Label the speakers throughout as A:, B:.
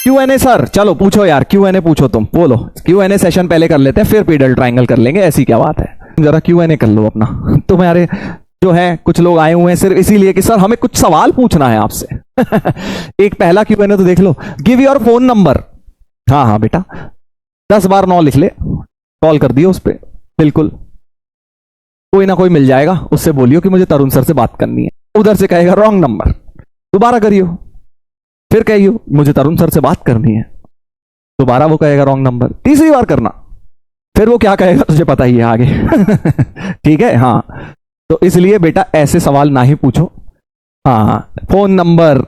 A: Q&A sir, चलो पूछो यार, Q&A पूछो, तुम बोलो। Q&A सेशन पहले कर लेते हैं, फिर पीडल ट्रायंगल कर लेंगे, ऐसी क्या बात है। जरा Q&A कर लो अपना। तुम्हारे जो है कुछ लोग आए हुए हैं सिर्फ इसीलिए कि सर हमें कुछ सवाल पूछना है आपसे। एक पहला Q&A तो देख लो। Give your phone number. हाँ हाँ बेटा, 10 बार 9 लिख ले, कॉल कर दियो उस पर, बिल्कुल कोई ना कोई मिल जाएगा। उससे बोलियो कि मुझे तरुण सर से बात करनी है। उधर से कहेगा रॉन्ग नंबर, दोबारा करियो, फिर कहियो मुझे तरुण सर से बात करनी है, दोबारा वो कहेगा रॉन्ग नंबर, तीसरी बार करना, फिर वो क्या कहेगा तुझे पता ही है आगे। ठीक है, हाँ। तो इसलिए बेटा ऐसे सवाल ना ही पूछो। हाँ, फोन नंबर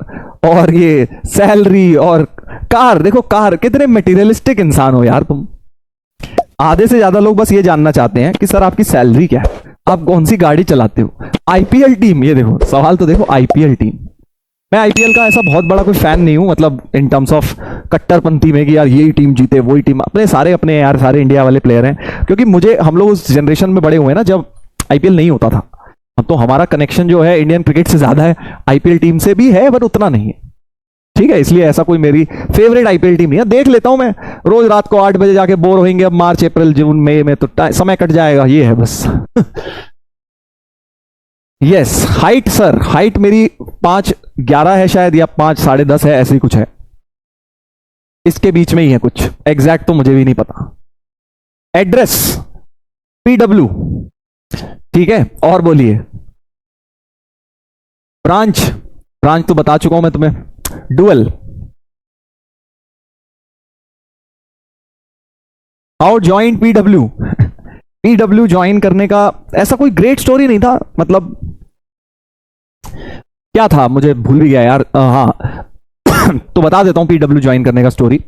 A: और ये सैलरी और कार, देखो कार, कितने मटेरियलिस्टिक इंसान हो यार तुम। आधे से ज्यादा लोग बस ये जानना चाहते हैं कि सर आपकी सैलरी क्या है, आप कौन सी गाड़ी चलाते हो, आईपीएल टीम, ये देखो सवाल तो देखो, आईपीएल टीम। मैं आईपीएल का ऐसा बहुत बड़ा कोई फैन नहीं हूं, मतलब इन टर्म्स ऑफ कट्टरपंथी में कि यार यही टीम जीते वही टीम, अपने यार सारे इंडिया वाले प्लेयर हैं। क्योंकि मुझे, हम लोग उस जनरेशन में बड़े हुए हैं ना जब आईपीएल नहीं होता था, तो हमारा कनेक्शन जो है इंडियन क्रिकेट से ज्यादा है, आईपीएल टीम से भी है बट उतना नहीं है। ठीक है, इसलिए ऐसा कोई मेरी फेवरेट आईपीएल टीम नहीं है। देख लेता हूं मैं रोज रात को 8 बजे जाके, बोर होंगे अब मार्च अप्रैल जून मई में तो समय कट जाएगा, ये है बस। यस, हाइट सर, हाइट मेरी 5'11" है शायद, या 5 साढ़े 10 है, ऐसे ही कुछ है, इसके बीच में ही है कुछ, एग्जैक्ट तो मुझे भी नहीं पता। एड्रेस PW, ठीक है, और बोलिए। ब्रांच, ब्रांच तो बता चुका हूं मैं तुम्हें। Dual, how join PW। PW join करने का ऐसा कोई ग्रेट स्टोरी नहीं था, मतलब क्या था मुझे भूल भी गया यार। हाँ, तो बता देता हूं PW ज्वाइन करने का स्टोरी।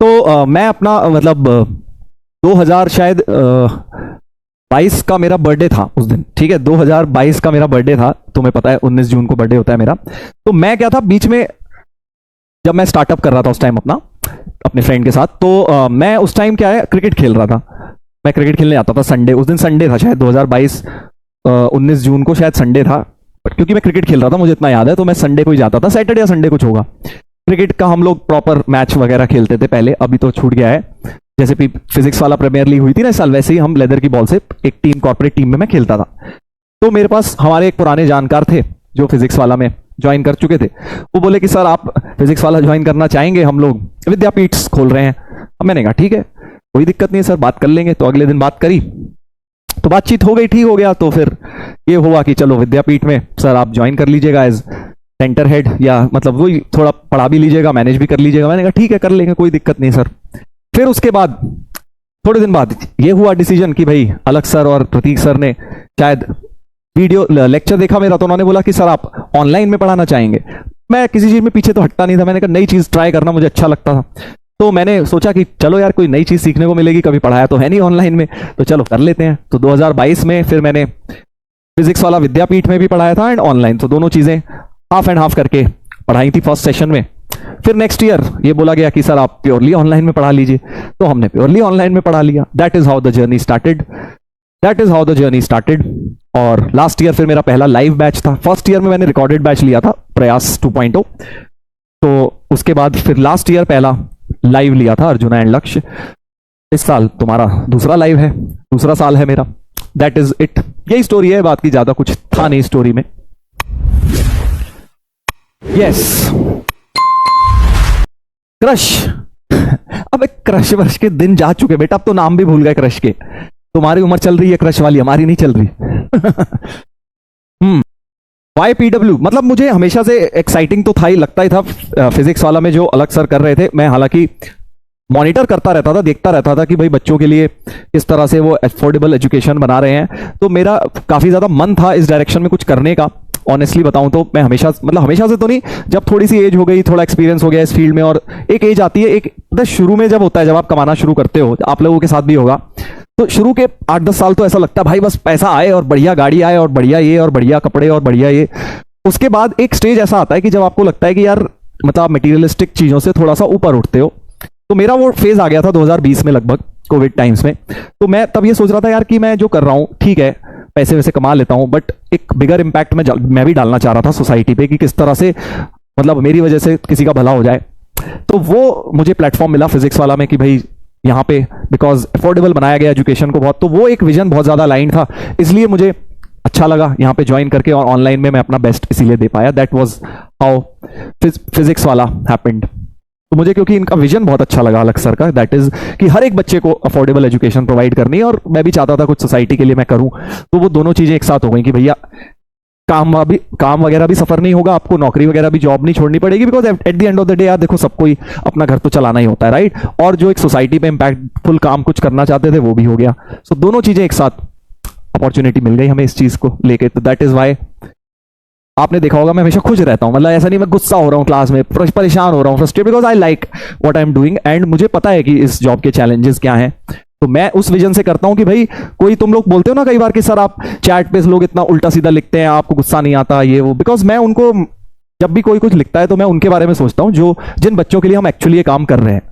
A: तो मैं अपना मतलब 2000 शायद 22 का मेरा बर्थडे था उस दिन, ठीक है, 2022 का मेरा बर्थडे था, तुम्हें पता है 19 जून को बर्थडे होता है मेरा। तो मैं क्या था, बीच में जब मैं स्टार्टअप कर रहा था उस टाइम अपने फ्रेंड के साथ, तो मैं उस टाइम क्या है, क्रिकेट खेल रहा था। मैं क्रिकेट खेलने आता था संडे, उस दिन संडे था शायद 2022 19 जून को शायद संडे था, बट क्योंकि मैं क्रिकेट खेल रहा था मुझे इतना याद है, तो मैं संडे को ही जाता था, सैटरडे या संडे कुछ होगा। क्रिकेट का हम लोग प्रॉपर मैच वगैरह खेलते थे पहले, अभी तो छूट गया है। जैसे फिजिक्स वाला प्रीमियर लीग हुई थी ना इस साल, वैसे ही हम लेदर की बॉल से एक टीम, कॉर्पोरेट टीम में मैं खेलता था। तो मेरे पास हमारे एक पुराने जानकार थे जो फिजिक्स वाला में ज्वाइन कर चुके थे। वो बोले कि सर आप फिजिक्स वाला ज्वाइन करना चाहेंगे, हम लोग विद्यापीठ खोल रहे हैं। अब मैंने कहा ठीक है, कोई दिक्कत नहीं है सर, बात कर लेंगे। तो अगले दिन बात करी, तो बातचीत हो गई, ठीक हो गया। तो फिर ये हुआ कि चलो विद्यापीठ में सर आप ज्वाइन कर लीजिएगा एज सेंटर हेड, या मतलब वही थोड़ा पढ़ा भी लीजिएगा, मैनेज भी कर लीजिएगा। मैंने कहा ठीक है कर लेंगे, कोई दिक्कत नहीं सर। फिर उसके बाद थोड़े दिन बाद ये हुआ डिसीजन कि भाई अलग सर और प्रतीक सर ने शायद वीडियो लेक्चर देखा मेरा, तो उन्होंने बोला कि सर आप ऑनलाइन में पढ़ाना चाहेंगे। मैं किसी चीज में पीछे तो हटता नहीं था, मैंने कहा नई चीज ट्राई करना मुझे अच्छा लगता था। तो मैंने सोचा कि चलो यार कोई नई चीज सीखने को मिलेगी, कभी पढ़ाया तो है नहीं ऑनलाइन में, तो चलो कर लेते हैं। तो 2022 में फिर मैंने फिजिक्स वाला विद्यापीठ में भी पढ़ाया था एंड ऑनलाइन, तो दोनों चीजें हाफ एंड हाफ करके पढ़ाई थी फर्स्ट सेशन में। फिर नेक्स्ट ईयर ये बोला गया कि सर आप प्योरली ऑनलाइन में पढ़ा लीजिए, तो हमने प्योरली ऑनलाइन में पढ़ा लिया। That is how the journey started, that is how the journey started. और लास्ट ईयर फिर मेरा पहला लाइव बैच था। फर्स्ट ईयर में मैंने रिकॉर्डेड बैच लिया था प्रयास 2.0, तो उसके बाद फिर लास्ट ईयर पहला लाइव लिया था अर्जुना एंड लक्ष्य। इस साल तुम्हारा दूसरा लाइव है, दूसरा साल है मेरा। दैट इज इट, यही स्टोरी है, बात की ज्यादा कुछ था नहीं स्टोरी में। Yes, crush. अब क्रश वर्ष के दिन जा चुके बेटा, अब तो नाम भी भूल गए क्रश के। तुम्हारी उम्र चल रही है क्रश वाली, हमारी नहीं चल रही। वाई PW, मतलब मुझे हमेशा से एक्साइटिंग तो था ही, लगता ही था फिजिक्स वाला में जो अलग सर कर रहे थे। मैं हालांकि मॉनिटर करता रहता था, देखता रहता था कि भाई बच्चों के लिए किस तरह से वो अफोर्डेबल एजुकेशन बना रहे हैं, तो मेरा काफी ज्यादा मन था इस डायरेक्शन में कुछ करने का। ऑनेस्टली बताऊं तो मैं हमेशा, मतलब हमेशा से तो नहीं, जब थोड़ी सी एज हो गई, थोड़ा एक्सपीरियंस हो गया इस फील्ड में, और एक एज आती है, एक शुरू में जब होता है, जब आप कमाना शुरू करते हो, आप लोगों के साथ भी होगा, तो शुरू के 8-10 साल तो ऐसा लगता है भाई बस पैसा आए और बढ़िया गाड़ी आए और बढ़िया ये और बढ़िया कपड़े और बढ़िया ये। उसके बाद एक स्टेज ऐसा आता है कि जब आपको लगता है कि यार मतलब मटेरियलिस्टिक चीजों से थोड़ा सा ऊपर उठते हो। तो मेरा वो फेज आ गया था 2020 में, लगभग कोविड टाइम्स में। तो मैं तब ये सोच रहा था यार कि मैं जो कर रहा हूँ ठीक है, पैसे वैसे कमा लेता हूँ, बट एक बिगर इम्पैक्ट मैं भी डालना चाह रहा था सोसाइटी पे, कि किस तरह से मतलब मेरी वजह से किसी का भला हो जाए। तो वो मुझे प्लेटफॉर्म मिला फिजिक्स वाला में कि भाई यहाँ पे बिकॉज अफोर्डेबल बनाया गया एजुकेशन को बहुत, तो वो एक विजन बहुत ज़्यादा लाइन था, इसलिए मुझे अच्छा लगा यहाँ पे ज्वाइन करके, और ऑनलाइन में मैं अपना बेस्ट इसीलिए दे पाया। दैट वाज हाउ फिजिक्स वाला हैपेंड। तो मुझे क्योंकि इनका विजन बहुत अच्छा लगा अलग सर का, दैट इज कि हर एक बच्चे को अफोर्डेबल एजुकेशन प्रोवाइड करनी है, और मैं भी चाहता था कुछ सोसाइटी के लिए मैं करूं। तो वो दोनों चीजें एक साथ हो गई कि भैया काम वगैरह भी सफर नहीं होगा, आपको नौकरी वगैरह भी जॉब नहीं छोड़नी पड़ेगी, because at the end of the day यार देखो सबको ही अपना घर तो चलाना ही होता है, राइट। और जो एक सोसाइटी पे इम्पैक्टफुल काम कुछ करना चाहते थे वो भी हो गया। सो दोनों चीजें एक साथ अपॉर्चुनिटी मिल गई हमें इस चीज को लेके। तो दैट इज वाई आपने देखा होगा मैं हमेशा खुश रहता हूं, मतलब ऐसा नहीं मैं गुस्सा हो रहा हूं क्लास में, परेशान हो रहा हूं, frustrated, because I like what I am doing and मुझे पता है कि इस जॉब के चैलेंजेस क्या हैं। तो मैं उस विजन से करता हूं कि भाई कोई तुम लोग बोलते हो ना कई बार कि सर आप चैट पे लोग इतना उल्टा सीधा लिखते हैं, आपको गुस्सा नहीं आता ये वो, बिकॉज मैं उनको जब भी कोई कुछ लिखता है तो मैं उनके बारे में सोचता हूं जो जिन बच्चों के लिए हम एक्चुअली ये काम कर रहे हैं,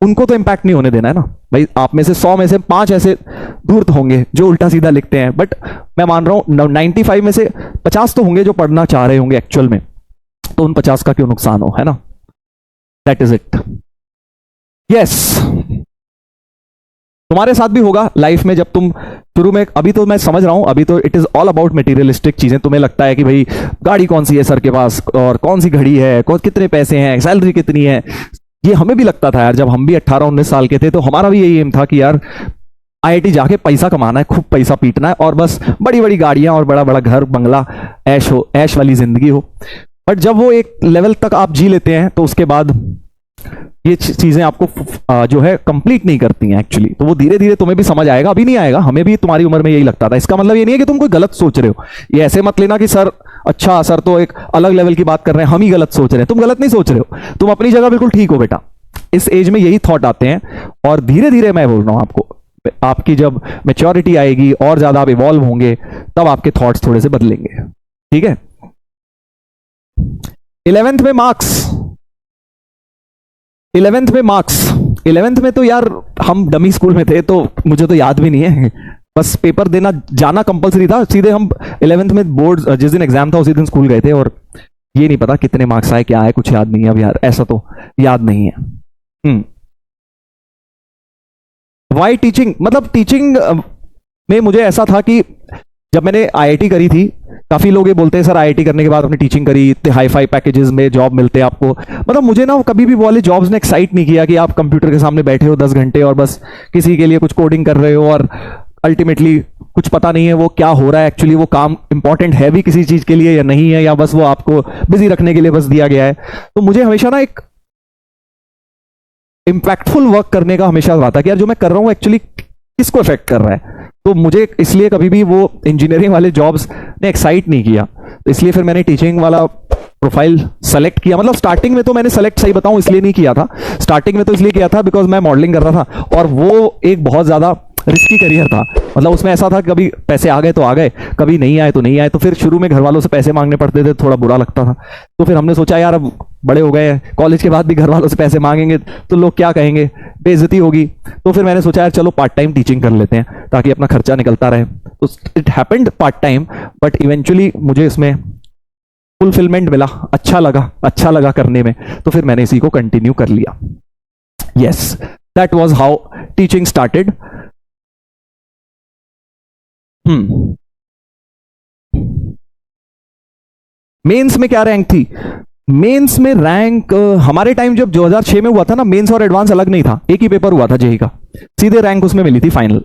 A: उनको तो इंपैक्ट नहीं होने देना है ना भाई। आप में से 100 में से 5 ऐसे धूर्त होंगे जो उल्टा सीधा लिखते हैं, बट मैं मान रहा हूं 95 में से 50 तो होंगे जो पढ़ना चाह रहे होंगे एक्चुअल में, तो उन 50 का क्यों नुकसान हो, है ना। That is it. यस, तुम्हारे साथ भी होगा लाइफ में, जब तुम शुरू में, अभी तो मैं समझ रहा हूं, अभी तो it is all about materialistic चीजें, तुम्हें लगता है कि भाई गाड़ी कौन सी है सर के पास, और कौन सी घड़ी है, कितने पैसे हैं, सैलरी कितनी है। ये हमें भी लगता था यार, जब हम भी 18-19 साल के थे तो हमारा भी यही एम था कि यार आईआईटी जाके पैसा कमाना है, खूब पैसा पीटना है, और बस बड़ी बड़ी गाड़ियां और बड़ा बड़ा घर बंगला, ऐश वाली जिंदगी हो। बट जब वो एक लेवल तक आप जी लेते हैं तो उसके बाद ये चीजें आपको जो है कंप्लीट नहीं करती हैं एक्चुअली। तो वो धीरे धीरे तुम्हें भी समझ आएगा, अभी नहीं आएगा, हमें भी तुम्हारी उम्र में यही लगता था। इसका मतलब ये नहीं है कि तुम कोई गलत सोच रहे हो, ये ऐसे मत लेना कि सर अच्छा सर तो एक अलग लेवल की बात कर रहे हैं, हम ही गलत सोच रहे हैं। तुम गलत नहीं सोच रहे हो, तुम अपनी जगह बिल्कुल ठीक हो बेटा। इस एज में यही थॉट आते हैं, और धीरे धीरे मैं बोल रहा हूं आपको, आपकी जब मेच्योरिटी आएगी और ज्यादा आप इवॉल्व होंगे तब आपके थॉट्स थोड़े से बदलेंगे, ठीक है। 11th में मार्क्स, 11th में मार्क्स, 11th में तो यार हम डमी स्कूल में थे, तो मुझे तो याद भी नहीं है, बस पेपर देना जाना कंपलसरी था। सीधे हम 11th में बोर्ड जिस दिन एग्जाम था उसी दिन स्कूल गए थे, और ये नहीं पता कितने मार्क्स आए, क्या आए, कुछ याद नहीं है अब यार, ऐसा तो याद नहीं है। वाई टीचिंग, मतलब टीचिंग में मुझे ऐसा था कि जब मैंने आईआईटी करी थी, काफी लोग ये बोलते हैं सर आईआईटी करने के बाद अपनी टीचिंग करी, इतने हाई फाई पैकेजेस में जॉब मिलते हैं आपको। मतलब मुझे ना कभी भी वाले जॉब्स ने एक्साइट नहीं किया कि आप कंप्यूटर के सामने बैठे हो 10 घंटे और बस किसी के लिए कुछ कोडिंग कर रहे हो, और अल्टीमेटली कुछ पता नहीं है वो क्या हो रहा है, एक्चुअली वो काम इंपॉर्टेंट है भी किसी चीज के लिए या नहीं है, या बस वो आपको बिजी रखने के लिए बस दिया गया है। तो मुझे हमेशा ना एक इंपैक्टफुल वर्क करने का हमेशा रहा था कि यार जो मैं कर रहा हूं एक्चुअली किसको अफेक्ट कर रहा है। तो मुझे इसलिए कभी भी वो इंजीनियरिंग वाले जॉब्स ने एक्साइट नहीं किया, तो इसलिए फिर मैंने टीचिंग वाला प्रोफाइल सेलेक्ट किया। मतलब स्टार्टिंग में तो मैंने सेलेक्ट, सही बताऊं, इसलिए नहीं किया था, स्टार्टिंग में तो इसलिए किया था बिकॉज मैं मॉडलिंग कर रहा था, और वो एक बहुत ज्यादा रिस्की करियर था। मतलब उसमें ऐसा था कभी पैसे आ गए तो आ गए, कभी नहीं आए तो नहीं आए। तो फिर शुरू में घर वालों से पैसे मांगने पड़ते थे, थोड़ा बुरा लगता था। तो फिर हमने सोचा यार अब बड़े हो गए, कॉलेज के बाद भी घर वालों से पैसे मांगेंगे तो लोग क्या कहेंगे, बेइज्जती होगी। तो फिर मैंने सोचा यार चलो पार्ट टाइम टीचिंग कर लेते हैं ताकि अपना खर्चा निकलता रहे। तो it happened part time, but eventually मुझे इसमें फुलफिलमेंट मिला, अच्छा लगा करने में, तो फिर मैंने इसी को कंटिन्यू कर लिया। Yes, that was how teaching started. Mains में क्या रैंक थी? मेंस में रैंक हमारे टाइम जब 2006 में हुआ था ना, मेंस और एडवांस अलग नहीं था, एक ही पेपर हुआ था जेईई का, सीधे रैंक उसमें मिली थी फाइनल।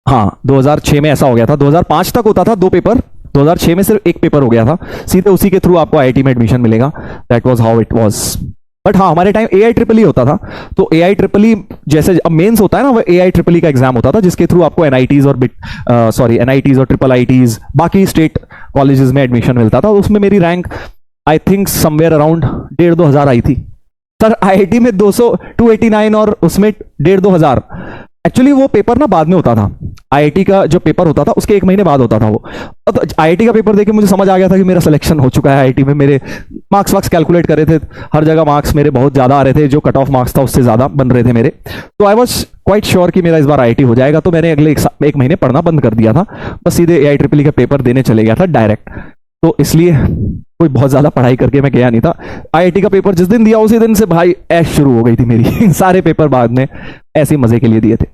A: हाँ 2006 में ऐसा हो गया था, 2005 तक होता था 2 पेपर, 2006 में सिर्फ 1 पेपर हो गया था, सीधे उसी के थ्रू आपको आईआईटी में एडमिशन मिलेगा। That was how it was. But हाँ हमारे टाइम AIEEE होता था, तो AIEEE जैसे अब मेंस होता है ना, वो AIEEE का एग्जाम होता था जिसके थ्रू आपको NITs और NITs और IIITs बाकी स्टेट कॉलेजेस में एडमिशन मिलता था। उसमें मेरी rank I think somewhere around 1,500-2 हजार आई थी सर। IIT में 289 और उसमें 1,500-2 हजार। एक्चुअली वो पेपर ना बाद में होता था, आईआईटी का जो पेपर होता था उसके 1 महीने बाद होता था वो। तो आईआईटी का पेपर देके मुझे समझ आ गया था कि मेरा सिलेक्शन हो चुका है आईआईटी में। मेरे मार्क्स वार्क्स कैलकुलेट करे थे, हर जगह मार्क्स मेरे बहुत ज्यादा आ रहे थे, जो कट ऑफ मार्क्स था उससे ज्यादा बन रहे थे मेरे। तो आई वॉज क्वाइट श्योर कि मेरा इस बार आईआईटी हो जाएगा। तो मैंने अगले 1 महीने पढ़ना बंद कर दिया था, बस सीधे AIEEE का पेपर देने चले गया था डायरेक्ट। तो इसलिए कोई बहुत ज्यादा पढ़ाई करके मैं गया नहीं था। आईआईटी का पेपर जिस दिन दिया उसी दिन से भाई ऐश शुरू हो गई थी मेरी सारे पेपर बाद में ऐसे मजे के लिए दिए थे।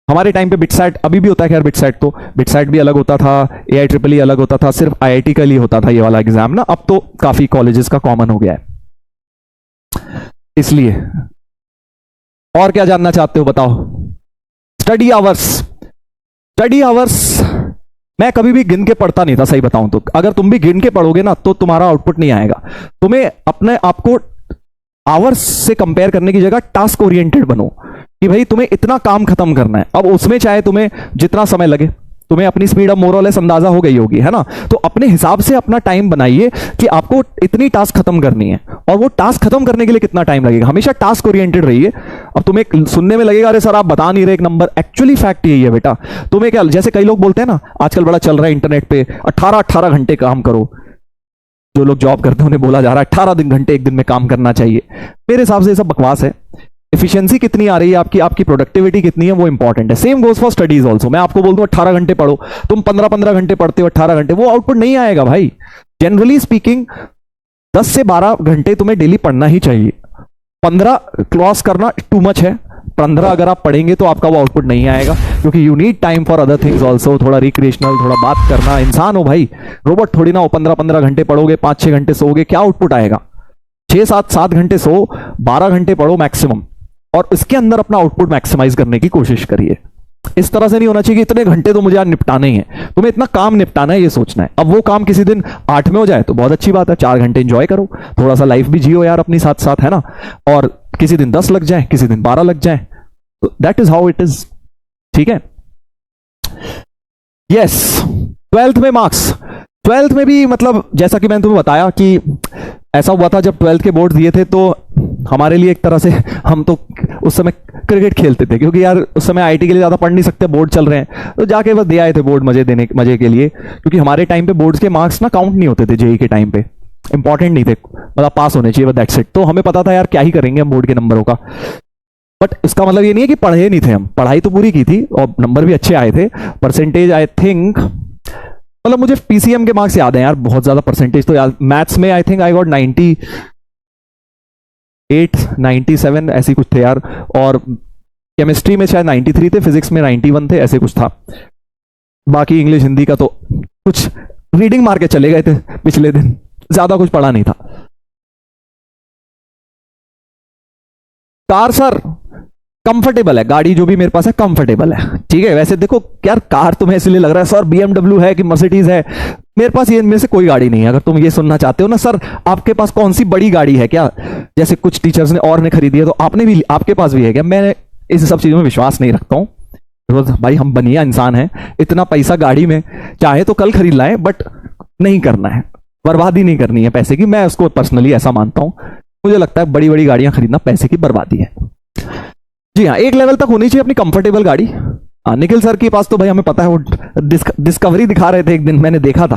A: हमारे टाइम पे बिटसैट अभी भी होता है, खैर बिटसैट भी अलग होता था, एआई ट्रिपल ई अलग होता था, सिर्फ आईआईटी का लिए होता था ये वाला एग्जाम ना। अब तो काफी कॉलेजेस का कॉमन हो गया है। इसलिए और क्या जानना चाहते हो बताओ? स्टडी आवर्स मैं कभी भी गिन के पढ़ता नहीं था, सही बताऊं तो। अगर तुम भी गिन के पढ़ोगे ना तो तुम्हारा आउटपुट नहीं आएगा। तुम्हें अपने आप को आवर्स से कंपेयर करने की जगह टास्क ओरिएंटेड बनो कि भाई तुम्हें इतना काम खत्म करना है। अब उसमें चाहे तुम्हें जितना समय लगे, तुम्हें अपनी स्पीड अब मोरलेस अंदाजा हो गई होगी, है ना? तो अपने हिसाब से अपना टाइम बनाइए कि आपको इतनी टास्क खत्म करनी है, और वो टास्क खत्म करने के लिए कितना टाइम लगेगा। हमेशा टास्क ओरिएंटेड रहिए। अब तुम्हें सुनने में लगेगा अरे सर आप बता नहीं रहे एक नंबर, एक्चुअली फैक्ट यही है बेटा। तुम्हें क्या, जैसे कई लोग बोलते हैं ना, आजकल बड़ा चल रहा है इंटरनेट पे 18-18 घंटे काम करो। जो लोग जॉब करते हैं उन्हें बोला जा रहा है 18 घंटे एक दिन में काम करना चाहिए। मेरे हिसाब से ये सब बकवास है। एफिशिएंसी कितनी आ रही है आपकी प्रोडक्टिविटी कितनी है, वो इंपॉर्टेंट है। Same goes for studies also. मैं आपको बोल दूं 18 घंटे पढ़ो, तुम 15-15 घंटे पढ़ते हो 18 घंटे, वो आउटपुट नहीं आएगा भाई। जनरली स्पीकिंग 10 से 12 घंटे तुम्हें डेली पढ़ना ही चाहिए। 15 क्रॉस करना टू मच है। 15 अगर आप पढ़ेंगे तो आपका वो आउटपुट नहीं आएगा, क्योंकि you need time for other things also. थोड़ा रिक्रिएशनल, थोड़ा बात करना। इंसान हो भाई, रोबोट थोड़ी ना हो। 15-15 घंटे पढ़ोगे, 5-6 घंटे सोओगे, क्या आउटपुट आएगा? 6-7 घंटे सो, 12 घंटे पढ़ो मैक्सिमम, और इसके अंदर अपना आउटपुट मैक्सिमाइज करने की कोशिश करिए। इस तरह से नहीं होना चाहिए कि इतने घंटे तो मुझे आज निपटाने ही है। तुम्हें इतना काम निपटाना है, ये सोचना है। अब वो काम किसी दिन 8 में हो जाए तो बहुत अच्छी बात है, 4 घंटे एंजॉय करो, थोड़ा सा लाइफ भी जियो यार अपनी साथ साथ, है ना? और किसी दिन 10 लग जाए, किसी दिन 12 लग जाए, तो that is how it is. ठीक है? यस। 12th में मार्क्स, 12th में भी मतलब जैसा कि मैंने तुम्हें बताया कि ऐसा हुआ था जब 12th के बोर्ड दिए थे, तो हमारे लिए एक तरह से, हम तो उस समय क्रिकेट खेलते थे, क्योंकि यार उस समय आईटी के लिए ज्यादा पढ़ नहीं सकते, बोर्ड चल रहे हैं, तो जाके बस दे आए थे बोर्ड मजे के लिए। क्योंकि हमारे टाइम पे बोर्ड्स के मार्क्स ना काउंट नहीं होते थे, जेई के टाइम पे इंपॉर्टेंट नहीं थे, मतलब पास होने चाहिए, दैट्स इट। तो हमें पता था यार क्या ही करेंगे हम बोर्ड के नंबरों का। बट इसका मतलब ये नहीं है कि पढ़े नहीं थे हम, पढ़ाई तो पूरी की थी और नंबर भी अच्छे आए थे। परसेंटेज आई थिंक, मतलब मुझे पीसीएम के मार्क्स याद है यार, बहुत ज्यादा परसेंटेज तो याद। मैथ्स में आई थिंक आई गॉट 98-97 ऐसी कुछ थे यार, और केमिस्ट्री में शायद 93 थे, फिजिक्स में 91 थे, ऐसे कुछ था। बाकी इंग्लिश हिंदी का तो कुछ रीडिंग मार के चले गए थे पिछले दिन, ज्यादा कुछ पढ़ा नहीं था। कार सर कंफर्टेबल है, गाड़ी जो भी मेरे पास है कंफर्टेबल है, ठीक है। वैसे देखो यार, कार तुम्हें इसलिए लग रहा है सर बीएमडब्ल्यू है कि मर्सिडीज है, मेरे पास ये इनमें से कोई गाड़ी नहीं है। अगर तुम ये सुनना चाहते हो ना सर आपके पास कौन सी बड़ी गाड़ी है क्या, जैसे कुछ टीचर्स ने और ने खरीदी है तो आपने भी, आपके पास भी है क्या, मैं इस सब चीजों में विश्वास नहीं रखता हूं। भाई हम बनिया इंसान हैं, इतना पैसा गाड़ी में चाहे तो कल खरीद लाएं, बट नहीं करना है, बर्बादी नहीं करनी है पैसे की। मैं उसको पर्सनली ऐसा मानता हूं, मुझे लगता है बड़ी बड़ी गाड़ियां खरीदना पैसे की बर्बादी है। जी हाँ, एक लेवल तक होनी चाहिए अपनी कंफर्टेबल गाड़ी। निखिल सर के पास तो भाई हमें पता है, वो डिस्कवरी दिखा रहे थे एक दिन, मैंने देखा था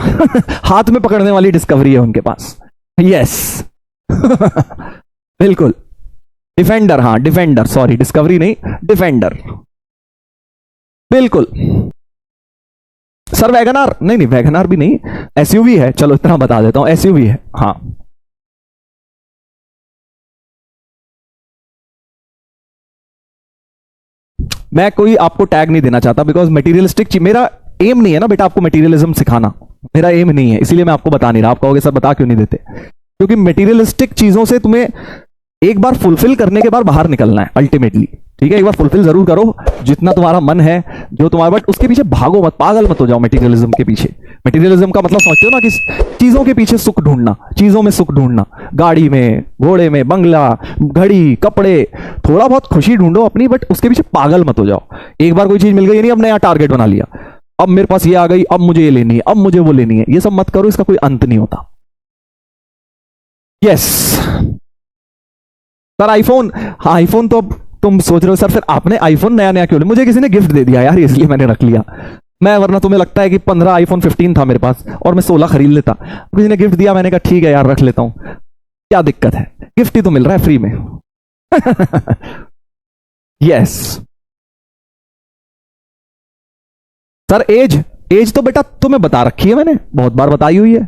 A: हाथ में पकड़ने वाली डिस्कवरी है उनके पास। यस बिल्कुल, डिफेंडर, हाँ डिफेंडर, सॉरी डिस्कवरी नहीं, डिफेंडर, बिल्कुल। सर वैगनार नहीं, वैगनार भी नहीं, एसयूवी है, चलो इतना बता देता हूं, एसयूवी है, हाँ। मैं कोई आपको टैग नहीं देना चाहता, बिकॉज मटेरियलिस्टिक, मेरा एम नहीं है ना बेटा आपको मटेरियलिज्म सिखाना, मेरा एम नहीं है, इसीलिए मैं आपको बता नहीं रहा। आप कहोगे सर बता क्यों नहीं देते, क्योंकि मटेरियलिस्टिक चीजों से तुम्हें एक बार फुलफिल करने के बाद बाहर निकलना है अल्टीमेटली, ठीक है। एक बार फुलफिल जरूर करो जितना तुम्हारा मन है, जो तुम्हारा, बट उसके पीछे भागो मत, पागल मत हो जाओ मटेरियलिज्म के पीछे। मटेरियलिज्म का मतलब समझते हो ना, कि चीजों के पीछे सुख ढूंढना, चीजों में सुख ढूंढना, गाड़ी में, घोड़े में, बंगला, घड़ी, कपड़े, थोड़ा बहुत खुशी ढूंढो अपनी, बट उसके पीछे पागल मत हो जाओ। एक बार कोई चीज मिल गई नहीं, अब नया टारगेट बना लिया, अब मेरे पास ये आ गई, अब मुझे ये लेनी है, अब मुझे वो लेनी है, ये सब मत करो, इसका कोई अंत नहीं होता। यस सर आईफोन, हाँ आईफोन तो अब तुम सोच रहे हो सर फिर आपने आईफोन नया नया क्यों लिया, मुझे किसी ने गिफ्ट दे दिया यार, इसलिए मैंने रख लिया। मैं, वरना तुम्हें लगता है कि 15 आईफोन 15 था मेरे पास और मैं 16 खरीद लेता, किसी ने गिफ्ट दिया, मैंने कहा ठीक है यार रख लेता हूं, क्या दिक्कत है, गिफ्ट ही तो मिल रहा है फ्री में यस सर एज एज तो बेटा तुम्हें बता रखी है मैंने, बहुत बार बताई हुई है।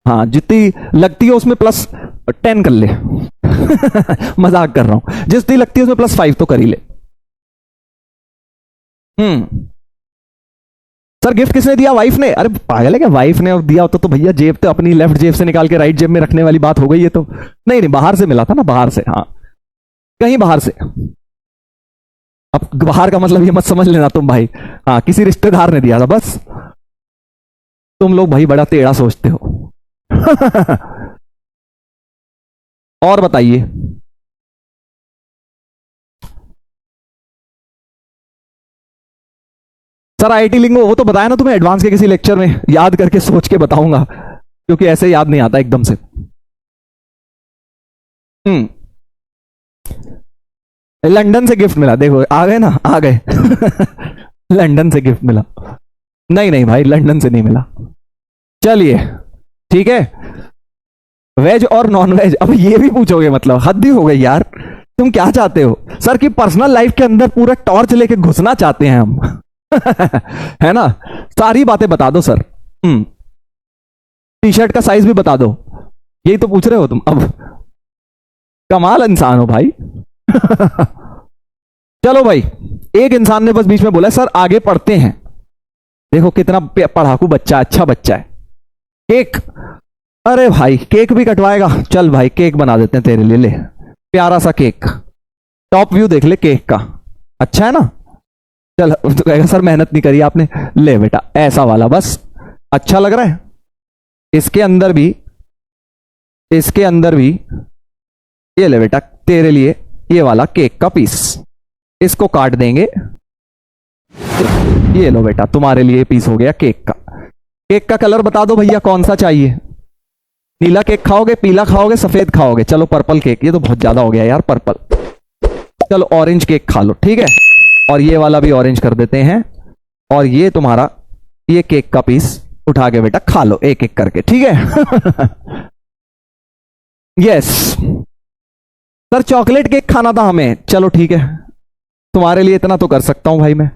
A: हाँ, जितनी लगती है उसमें +10 कर ले। मजाक कर रहा हूं, जितनी लगती है उसमें +5 तो कर ही ले। सर गिफ्ट किसने दिया? वाइफ ने। अरे पागल है क्या, वाइफ ने दिया होता तो भैया जेब तो अपनी लेफ्ट जेब से निकाल के राइट जेब में रखने वाली बात हो गई है। तो नहीं नहीं, बाहर से मिला था ना, बाहर से। हाँ, कहीं बाहर से। अब बाहर का मतलब ये मत समझ लेना तुम भाई। हाँ, किसी रिश्तेदार ने दिया था बस। तुम लोग भाई बड़ा टेढ़ा सोचते हो। और बताइए। सर आईटी लिंगो वो तो बताया ना तुम्हें एडवांस के किसी लेक्चर में, याद करके सोच के बताऊंगा, क्योंकि ऐसे याद नहीं आता एकदम से। लंदन से गिफ्ट मिला, देखो आ गए ना, आ गए। लंदन से गिफ्ट मिला। नहीं नहीं भाई, लंदन से नहीं मिला। चलिए ठीक है, वेज और नॉन वेज, अब ये भी पूछोगे? मतलब हद ही हो गई यार। तुम क्या चाहते हो सर कि पर्सनल लाइफ के अंदर पूरा टॉर्च लेके घुसना चाहते हैं हम? है ना, सारी बातें बता दो सर। टी शर्ट का साइज भी बता दो, यही तो पूछ रहे हो तुम अब। कमाल इंसान हो भाई। चलो भाई, एक इंसान ने बस बीच में बोला सर आगे पढ़ते हैं। देखो कितना पढ़ाकू बच्चा, अच्छा बच्चा है। केक, अरे भाई केक भी कटवाएगा? चल भाई केक बना देते हैं तेरे लिए, ले प्यारा सा केक। टॉप व्यू देख ले केक का, अच्छा है ना? चल, तो कहेगा सर मेहनत नहीं करी आपने। ले बेटा ऐसा वाला, बस अच्छा लग रहा है। इसके अंदर भी, इसके अंदर भी, ये ले बेटा तेरे लिए ये वाला केक का पीस। इसको काट देंगे, ये लो बेटा तुम्हारे लिए पीस हो गया केक का। केक का कलर बता दो भैया कौन सा चाहिए? नीला केक खाओगे, पीला खाओगे, सफेद खाओगे? चलो पर्पल केक, ये तो बहुत ज्यादा हो गया यार पर्पल। चलो ऑरेंज केक खा लो, ठीक है। और ये वाला भी ऑरेंज कर देते हैं। और ये तुम्हारा ये केक का पीस उठा के बेटा खा लो एक एक करके, ठीक है। यस सर, चॉकलेट केक खाना था हमें। चलो ठीक है, तुम्हारे लिए इतना तो कर सकता हूं भाई मैं।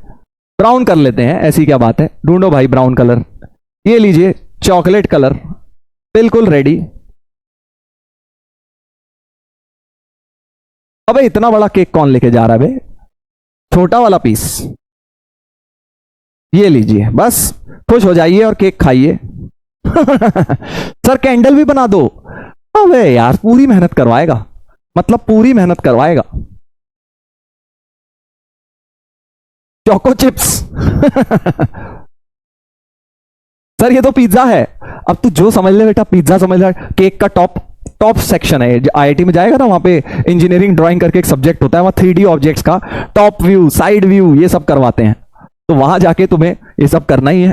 A: ब्राउन कर लेते हैं, ऐसी क्या बात है। ढूंढो भाई ब्राउन कलर, ये लीजिए चॉकलेट कलर, बिल्कुल रेडी। अबे इतना बड़ा केक कौन लेके जा रहा है बे? छोटा वाला पीस ये लीजिए, बस खुश हो जाइए और केक खाइए। सर कैंडल भी बना दो। अबे यार पूरी मेहनत करवाएगा, मतलब पूरी मेहनत करवाएगा। Choco chips. सर ये तो पिज्जा है। अब तू जो समझ ले बेटा, पिज्जा समझ ले। केक का टॉप सेक्शन है, आईआईटी में जाएगा ना, वहां पे इंजीनियरिंग ड्राइंग करके एक सब्जेक्ट होता है, वहां 3D ऑब्जेक्ट्स का टॉप व्यू, साइड व्यू, ये सब करवाते हैं। तो वहां जाके तुम्हें ये सब करना ही है।